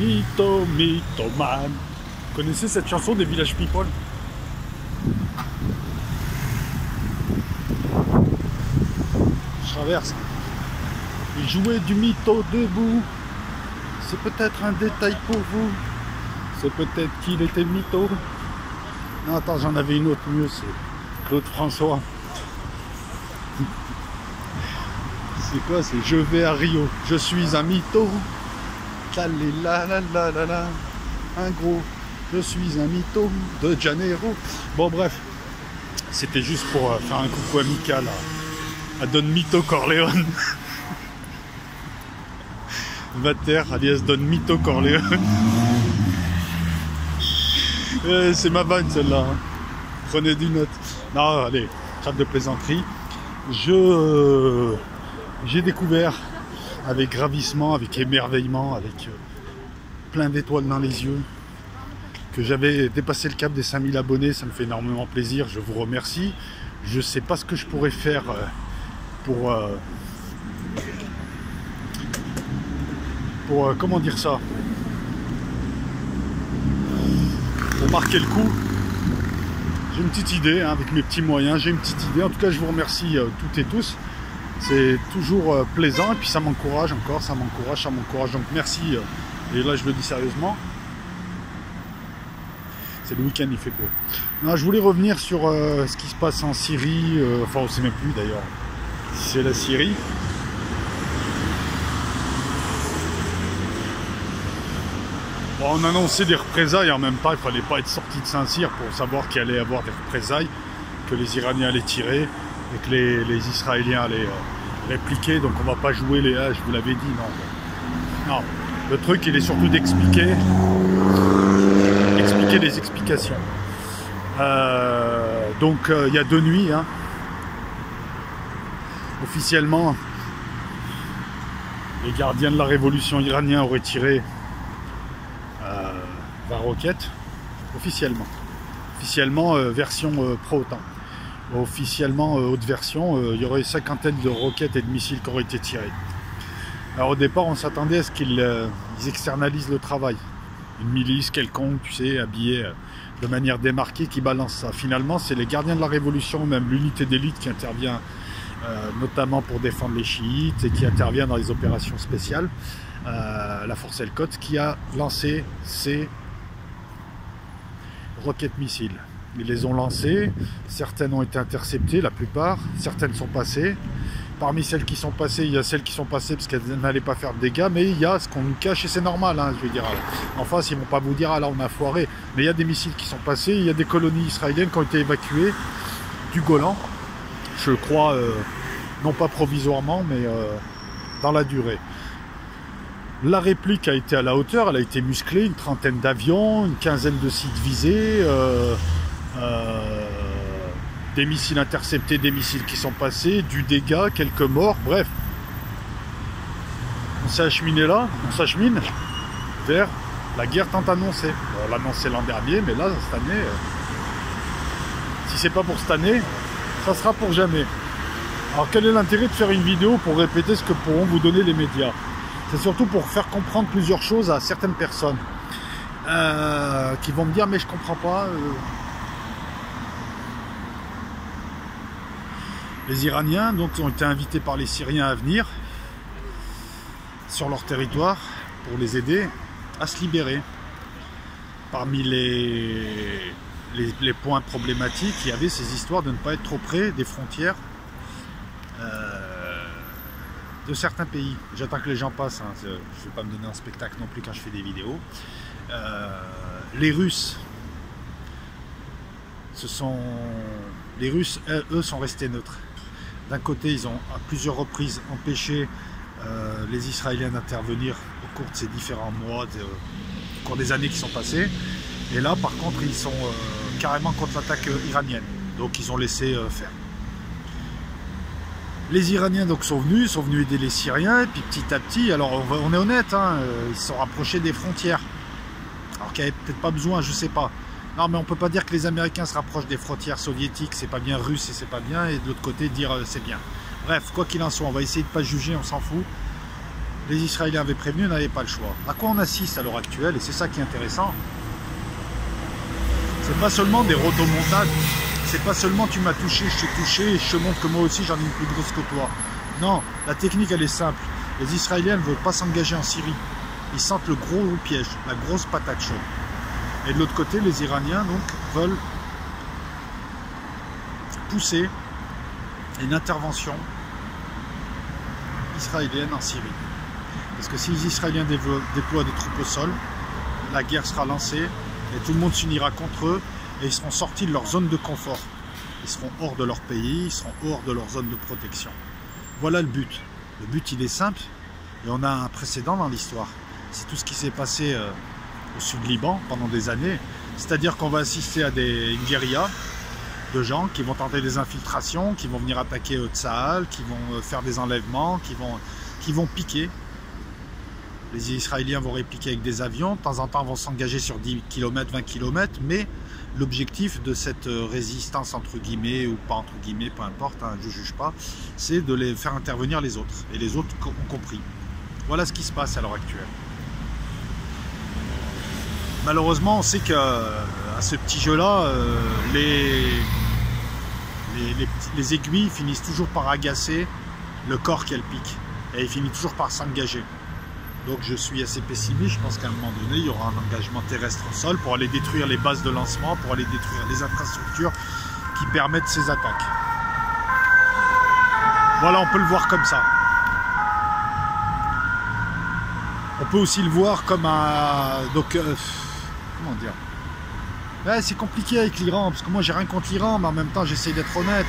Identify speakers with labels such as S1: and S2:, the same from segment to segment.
S1: Mytho, mythomane. Vous connaissez cette chanson des Village People? Je traverse. Il jouait du mytho debout. C'est peut-être un détail pour vous. C'est peut-être qu'il était mytho. Non, attends, j'en avais une autre mieux, c'est Claude François. C'est quoi? C'est je vais à Rio, je suis un mytho. La la la la la. Un gros, je suis un mytho de Janeiro. Bon, bref, c'était juste pour faire un coucou amical à Don Mito Corleone. Vater alias Don Mito Corleone. C'est ma vanne celle-là. Hein. Prenez du note. Non, allez, trêve de plaisanterie. J'ai découvert avec ravissement, avec émerveillement, avec plein d'étoiles dans les yeux, que j'avais dépassé le cap des 5000 abonnés. Ça me fait énormément plaisir, je vous remercie. Je ne sais pas ce que je pourrais faire pour comment dire ça, pour marquer le coup. J'ai une petite idée, hein, avec mes petits moyens, j'ai une petite idée. En tout cas, je vous remercie toutes et tous. C'est toujours plaisant et puis ça m'encourage encore, ça m'encourage. Donc merci. Et là, je le dis sérieusement. C'est le week-end, il fait beau. Non, je voulais revenir sur ce qui se passe en Syrie. Enfin, on ne sait même plus d'ailleurs si c'est la Syrie. Bon, on annonçait des représailles en même temps. Il ne fallait pas être sorti de Saint-Cyr pour savoir qu'il allait y avoir des représailles, que les Iraniens allaient tirer et que les Israéliens allaient répliquer. Donc on ne va pas jouer les je vous l'avais dit, non. Non. Le truc, il est surtout d'expliquer des explications. Donc il y a 2 nuits, hein. Officiellement, les gardiens de la révolution iranienne auraient tiré 20 roquettes. Officiellement, version pro-OTAN. Officiellement, haute version, il y aurait une 50aine de roquettes et de missiles qui auraient été tirés. Alors au départ, on s'attendait à ce qu'ils externalisent le travail. Une milice quelconque, tu sais, habillée de manière démarquée, qui balance ça. Finalement, c'est les gardiens de la révolution, même l'unité d'élite qui intervient notamment pour défendre les chiites et qui intervient dans les opérations spéciales, la force El-Quds, qui a lancé ces roquettes missiles. Ils les ont lancées, certaines ont été interceptées, la plupart, certaines sont passées. Parmi celles qui sont passées, il y a celles qui sont passées parce qu'elles n'allaient pas faire de dégâts, mais il y a ce qu'on nous cache et c'est normal, hein, je veux dire. En face, ils ne vont pas vous dire, ah là on a foiré, mais il y a des missiles qui sont passés, il y a des colonies israéliennes qui ont été évacuées du Golan, je crois, non pas provisoirement, mais dans la durée. La réplique a été à la hauteur, elle a été musclée, une trentaine d'avions, une quinzaine de sites visés, des missiles interceptés, des missiles qui sont passés, du dégât, quelques morts, bref. On s'est acheminé là, on s'achemine vers la guerre tant annoncée. On l'a annoncé l'an dernier, mais là, cette année, si c'est pas pour cette année, ça sera pour jamais. Alors quel est l'intérêt de faire une vidéo pour répéter ce que pourront vous donner les médias? C'est surtout pour faire comprendre plusieurs choses à certaines personnes qui vont me dire mais je comprends pas. Les Iraniens donc, ont été invités par les Syriens à venir sur leur territoire pour les aider à se libérer. Parmi les points problématiques, il y avait ces histoires de ne pas être trop près des frontières de certains pays. J'attends que les gens passent, hein. Je ne vais pas me donner un spectacle non plus quand je fais des vidéos. Les Russes, eux, sont restés neutres. D'un côté, ils ont à plusieurs reprises empêché les Israéliens d'intervenir au cours de ces différents mois, au cours des années qui sont passées. Et là, par contre, ils sont carrément contre l'attaque iranienne. Donc, ils ont laissé faire. Les Iraniens donc sont venus aider les Syriens, et puis petit à petit, alors on est honnête, hein, ils se sont rapprochés des frontières. Alors qu'il n'y avait peut-être pas besoin, je sais pas. Non mais on peut pas dire que les Américains se rapprochent des frontières soviétiques, c'est pas bien, russe et c'est pas bien, et de l'autre côté dire c'est bien. Bref, quoi qu'il en soit, on va essayer de pas juger, on s'en fout. les Israéliens avaient prévenu, n'avaient pas le choix. À quoi on assiste à l'heure actuelle, et c'est ça qui est intéressant, c'est pas seulement des rodomontades, c'est pas seulement tu m'as touché, je t'ai touché, et je te montre que moi aussi j'en ai une plus grosse que toi. Non, la technique elle est simple. Les Israéliens ne veulent pas s'engager en Syrie. Ils sentent le gros piège, la grosse patate chaude. Et de l'autre côté, les Iraniens donc veulent pousser une intervention israélienne en Syrie. Parce que si les Israéliens déploient des troupes au sol, la guerre sera lancée et tout le monde s'unira contre eux et ils seront sortis de leur zone de confort. Ils seront hors de leur pays, ils seront hors de leur zone de protection. Voilà le but. Le but, il est simple et on a un précédent dans l'histoire. C'est tout ce qui s'est passé au sud Liban pendant des années. C'est-à-dire qu'on va assister à une guérilla de gens qui vont tenter des infiltrations, qui vont venir attaquer Tsahal, qui vont faire des enlèvements, qui vont piquer. Les Israéliens vont répliquer avec des avions, de temps en temps vont s'engager sur 10 km, 20 km, mais l'objectif de cette résistance entre guillemets ou pas entre guillemets, peu importe, hein, je ne juge pas, c'est de les faire intervenir les autres. Et les autres ont compris. Voilà ce qui se passe à l'heure actuelle. Malheureusement, on sait qu'à ce petit jeu-là, les aiguilles finissent toujours par agacer le corps qu'elles piquent. Et il finit toujours par s'engager. Donc je suis assez pessimiste, je pense qu'à un moment donné, il y aura un engagement terrestre au sol pour aller détruire les bases de lancement, pour aller détruire les infrastructures qui permettent ces attaques. Voilà, on peut le voir comme ça. On peut aussi le voir comme un... Donc, comment dire, ouais, c'est compliqué avec l'Iran, parce que moi j'ai rien contre l'Iran, mais en même temps j'essaye d'être honnête.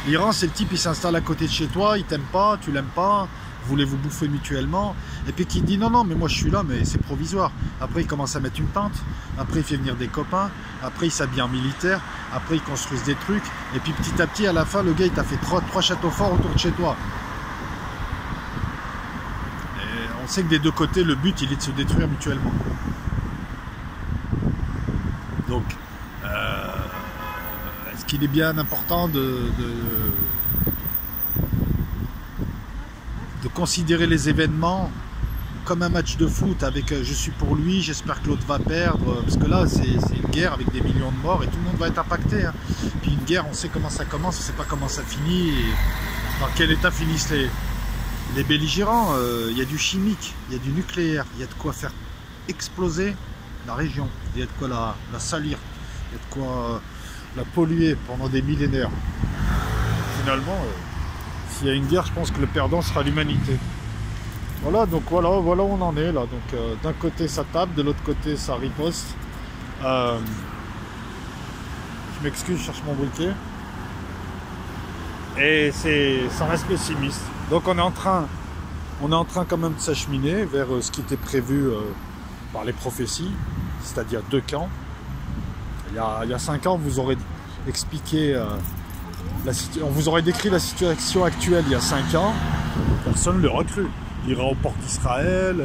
S1: L'Iran, c'est le type, il s'installe à côté de chez toi, il t'aime pas, tu l'aimes pas, vous voulez vous bouffer mutuellement, et puis qui dit non, non, mais moi je suis là, mais c'est provisoire. Après il commence à mettre une tente, après il fait venir des copains, après il s'habille en militaire, après ils construisent des trucs, et puis petit à petit, à la fin, le gars il t'a fait trois châteaux forts autour de chez toi. Et on sait que des deux côtés, le but il est de se détruire mutuellement. Donc, est-ce qu'il est bien important de considérer les événements comme un match de foot avec je suis pour lui, j'espère que l'autre va perdre, parce que là c'est une guerre avec des millions de morts et tout le monde va être impacté. Hein. Puis une guerre, on sait comment ça commence, on ne sait pas comment ça finit, et dans quel état finissent les belligérants. Il y a du chimique, il y a du nucléaire, il y a de quoi faire exploser la région, il y a de quoi la salir, il y a de quoi la polluer pendant des millénaires. Finalement, s'il y a une guerre, je pense que le perdant sera l'humanité. Voilà, donc voilà où on en est là. Donc d'un côté ça tape, de l'autre côté ça riposte. Je m'excuse, je cherche mon briquet. Et ça reste pessimiste. Donc on est en train quand même de s'acheminer vers ce qui était prévu par les prophéties, c'est-à-dire 2 camps. Il y a 5 ans, on vous aurait expliqué, on vous aurait décrit la situation actuelle il y a 5 ans, personne ne l'aurait cru. L'Iran aux portes d'Israël,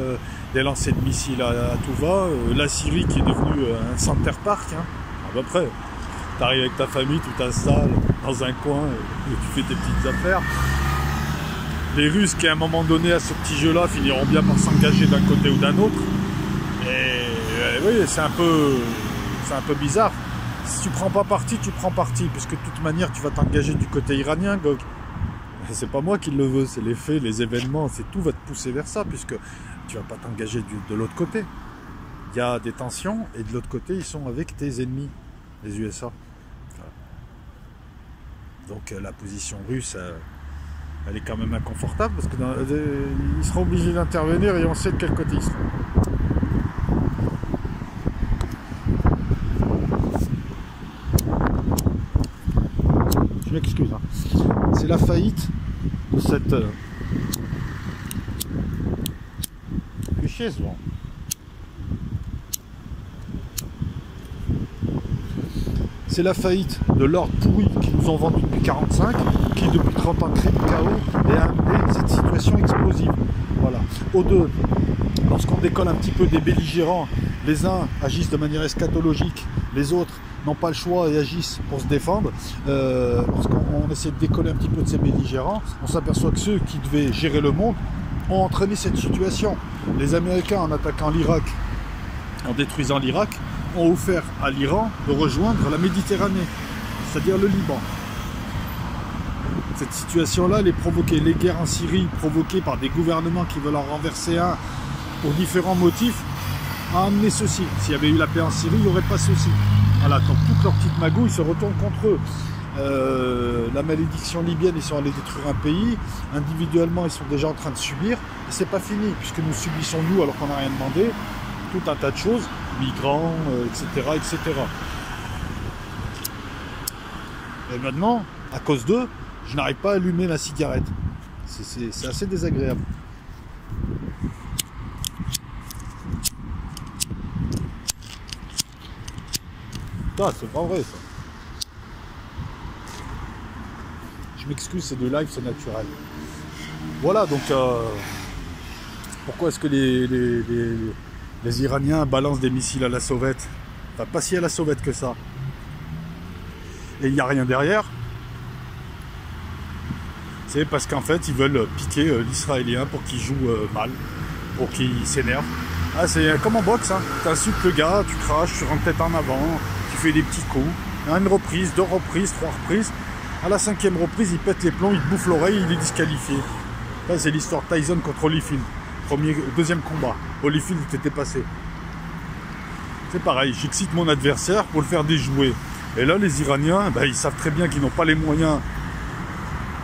S1: des lancers de missiles à tout va, la Syrie qui est devenue un center park, hein, à peu près. Tu arrives avec ta famille, tu t'installes dans un coin et tu fais tes petites affaires. Les Russes qui à un moment donné à ce petit jeu-là finiront bien par s'engager d'un côté ou d'un autre. Et oui, c'est un peu bizarre. Si tu prends pas parti, tu prends parti, puisque de toute manière tu vas t'engager du côté iranien, Gog. C'est pas moi qui le veux, c'est les faits, les événements, c'est tout va te pousser vers ça, puisque tu vas pas t'engager de l'autre côté. Il y a des tensions, et de l'autre côté, ils sont avec tes ennemis, les USA. Voilà. Donc la position russe, elle est quand même inconfortable, parce qu'ils seront obligés d'intervenir, et on sait de quel côté ils seront. Je m'excuse, hein. C'est la faillite de cette richesse. Bon. C'est la faillite de l'ordre pourri qui nous ont vendu depuis 45, qui depuis 30 ans crée le chaos et a amené cette situation explosive. Voilà. Aux deux, lorsqu'on décolle un petit peu des belligérants, les uns agissent de manière eschatologique, les autres n'ont pas le choix et agissent pour se défendre. Lorsqu'on essaie de décoller un petit peu de ces belligérants, on s'aperçoit que ceux qui devaient gérer le monde ont entraîné cette situation. Les Américains, en attaquant l'Irak, en détruisant l'Irak, ont offert à l'Iran de rejoindre la Méditerranée, c'est-à-dire le Liban. Cette situation-là, elle est provoquée. Les guerres en Syrie, provoquées par des gouvernements qui veulent en renverser un pour différents motifs, a amené ceci. S'il y avait eu la paix en Syrie, il n'y aurait pas ceci. Voilà, donc toute leur petite magouille se retourne contre eux. La malédiction libyenne, ils sont allés détruire un pays. Individuellement, ils sont déjà en train de subir. Et c'est pas fini, puisque nous subissons, nous, alors qu'on n'a rien demandé, tout un tas de choses, migrants, etc., etc. Et maintenant, à cause d'eux, je n'arrive pas à allumer ma cigarette. C'est assez désagréable. Ah, c'est pas vrai ça. Je m'excuse, c'est de live, c'est naturel. Voilà, donc pourquoi est-ce que les Iraniens balancent des missiles à la sauvette? Enfin, pas si à la sauvette que ça. Et il n'y a rien derrière. C'est parce qu'en fait, ils veulent piquer l'Israélien pour qu'il joue mal, pour qu'il s'énerve. Ah, c'est comme en boxe, hein. Tu insultes le gars, tu craches, tu rentres tête en avant, tu fais des petits coups. Une reprise, 2 reprises, 3 reprises. À la 5e reprise, il pète les plombs, il te bouffe l'oreille, il est disqualifié. Là, c'est l'histoire Tyson contre Holyfield. Deuxième combat. Holyfield était passé. C'est pareil, j'excite mon adversaire pour le faire déjouer. Et là, les Iraniens, ben, ils savent très bien qu'ils n'ont pas les moyens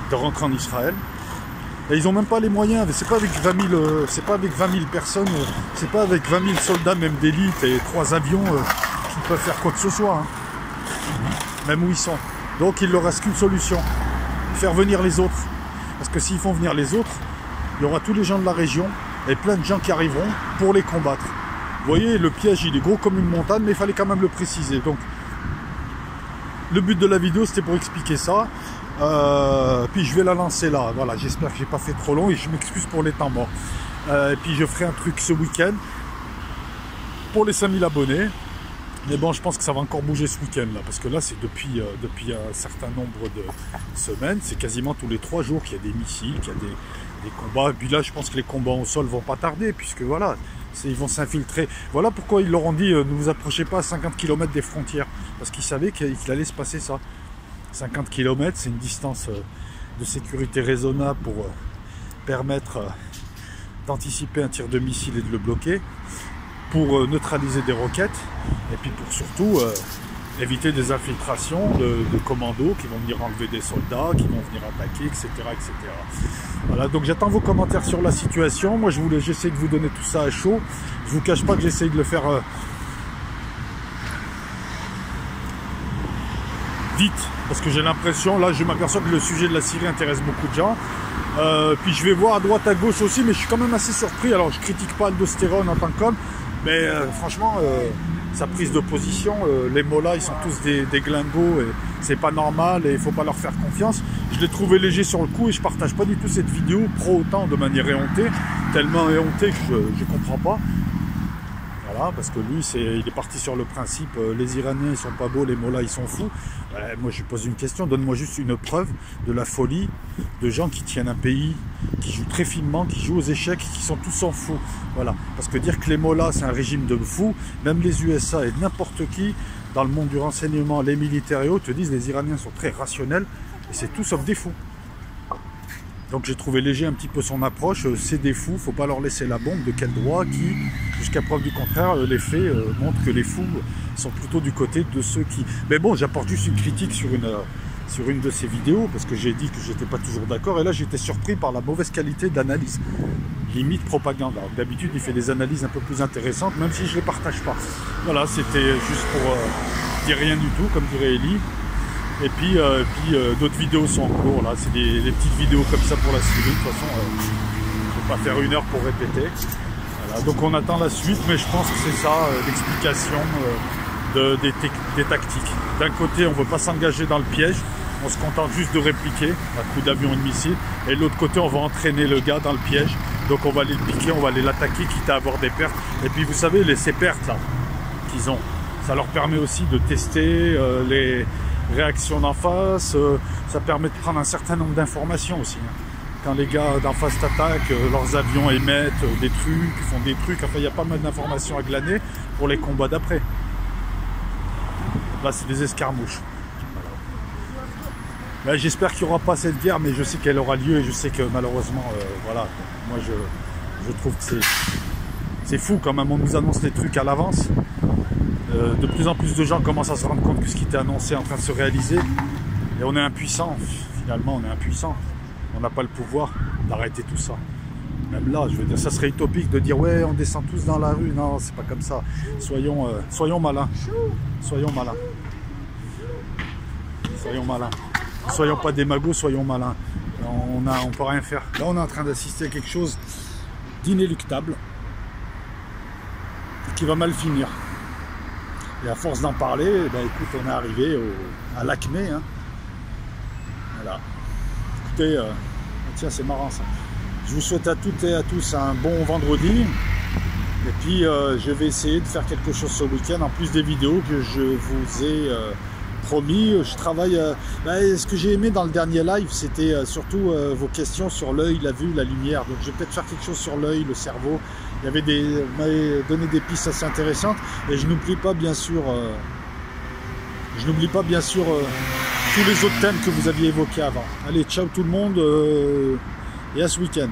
S1: de rentrer en Israël. Et ils n'ont même pas les moyens, c'est pas avec 20 000 personnes, c'est pas avec 20 000 soldats, même d'élite, et 3 avions qui peuvent faire quoi que ce soit. Hein. Même où ils sont. Donc il leur reste qu'une solution, faire venir les autres. Parce que s'ils font venir les autres, il y aura tous les gens de la région et plein de gens qui arriveront pour les combattre. Vous voyez, le piège il est gros comme une montagne, mais il fallait quand même le préciser. Donc le but de la vidéo c'était pour expliquer ça. Puis je vais la lancer là, voilà, j'espère que j'ai pas fait trop long et je m'excuse pour les temps morts. Et puis je ferai un truc ce week-end pour les 5000 abonnés. Mais bon, je pense que ça va encore bouger ce week-end là, parce que là c'est depuis un certain nombre de semaines, c'est quasiment tous les 3 jours qu'il y a des missiles, qu'il y a des combats. Et puis là je pense que les combats au sol vont pas tarder, puisque voilà, ils vont s'infiltrer. Voilà pourquoi ils leur ont dit ne vous approchez pas à 50 km des frontières, parce qu'ils savaient qu'il allait se passer ça. 50 km, c'est une distance de sécurité raisonnable pour permettre d'anticiper un tir de missile et de le bloquer, pour neutraliser des roquettes, et puis pour surtout éviter des infiltrations de commandos qui vont venir enlever des soldats, qui vont venir attaquer, etc. etc. Voilà, donc j'attends vos commentaires sur la situation. Moi j'essaie de vous donner tout ça à chaud. Je vous cache pas que j'essaie de le faire vite, parce que j'ai l'impression, là je m'aperçois que le sujet de la Syrie intéresse beaucoup de gens. Puis je vais voir à droite à gauche aussi, mais je suis quand même assez surpris. Alors je critique pas Aldostérone en tant qu'homme, mais franchement sa prise de position, les mollahs ils sont tous des glingos et c'est pas normal et il faut pas leur faire confiance. Je l'ai trouvé léger sur le coup et je partage pas du tout cette vidéo pro autant de manière éhontée, tellement éhontée que je comprends pas. Voilà, parce que lui il est parti sur le principe les Iraniens ils sont pas beaux, les mollahs ils sont fous. Moi je lui pose une question, donne-moi juste une preuve de la folie de gens qui tiennent un pays, qui jouent très finement, qui jouent aux échecs, qui sont tous en fous. Voilà, parce que dire que les mollahs c'est un régime de fous, même les USA et n'importe qui dans le monde du renseignement, les militaires et autres te disent les Iraniens sont très rationnels et c'est tout sauf des fous. Donc j'ai trouvé léger un petit peu son approche, c'est des fous, faut pas leur laisser la bombe, de quel droit, qui, jusqu'à preuve du contraire, les faits montrent que les fous sont plutôt du côté de ceux qui... Mais bon, j'apporte juste une critique sur une de ces vidéos, parce que j'ai dit que j'étais pas toujours d'accord, et là j'étais surpris par la mauvaise qualité d'analyse, limite propagande. D'habitude il fait des analyses un peu plus intéressantes, même si je les partage pas. Voilà, c'était juste pour dire rien du tout, comme dirait Ellie. Et puis, d'autres vidéos sont en cours, là, c'est des petites vidéos comme ça pour la Syrie. De toute façon, je ne vais pas faire 1 heure pour répéter. Voilà, donc on attend la suite, mais je pense que c'est ça l'explication des tactiques. D'un côté, on ne veut pas s'engager dans le piège, on se contente juste de répliquer à coup d'avion et de missile. Et de l'autre côté, on va entraîner le gars dans le piège. Donc on va aller le piquer, on va aller l'attaquer, quitte à avoir des pertes. Et puis vous savez, ces pertes là qu'ils ont, ça leur permet aussi de tester les réaction d'en face, ça permet de prendre un certain nombre d'informations aussi. quand les gars d'en face t'attaquent, leurs avions émettent des trucs, font des trucs, enfin il y a pas mal d'informations à glaner pour les combats d'après. Là c'est des escarmouches. Voilà. J'espère qu'il n'y aura pas cette guerre, mais je sais qu'elle aura lieu et je sais que malheureusement, voilà, moi je trouve que c'est fou quand même, on nous annonce les trucs à l'avance. De plus en plus de gens commencent à se rendre compte que ce qui était annoncé est en train de se réaliser et on est impuissant, finalement on est impuissant. On n'a pas le pouvoir d'arrêter tout ça. Même là, je veux dire, ça serait utopique de dire ouais, on descend tous dans la rue. Non, c'est pas comme ça. Soyons malins. Soyons malins. Soyons malins. Soyons pas des magots, soyons malins. On peut rien faire. Là, on est en train d'assister à quelque chose d'inéluctable qui va mal finir. Et à force d'en parler, ben, écoute, on est arrivé à l'acmé. Hein. Voilà. Écoutez, tiens, c'est marrant ça. Je vous souhaite à toutes et à tous un bon vendredi. Et puis, je vais essayer de faire quelque chose ce week-end, en plus des vidéos que je vous ai promis. Je travaille... ce que j'ai aimé dans le dernier live, c'était surtout vos questions sur l'œil, la vue, la lumière. Donc, je vais peut-être faire quelque chose sur l'œil, le cerveau. Il y avait vous m'avez donné des pistes assez intéressantes. Et je n'oublie pas, bien sûr... tous les autres thèmes que vous aviez évoqués avant. Allez, ciao tout le monde et à ce week-end.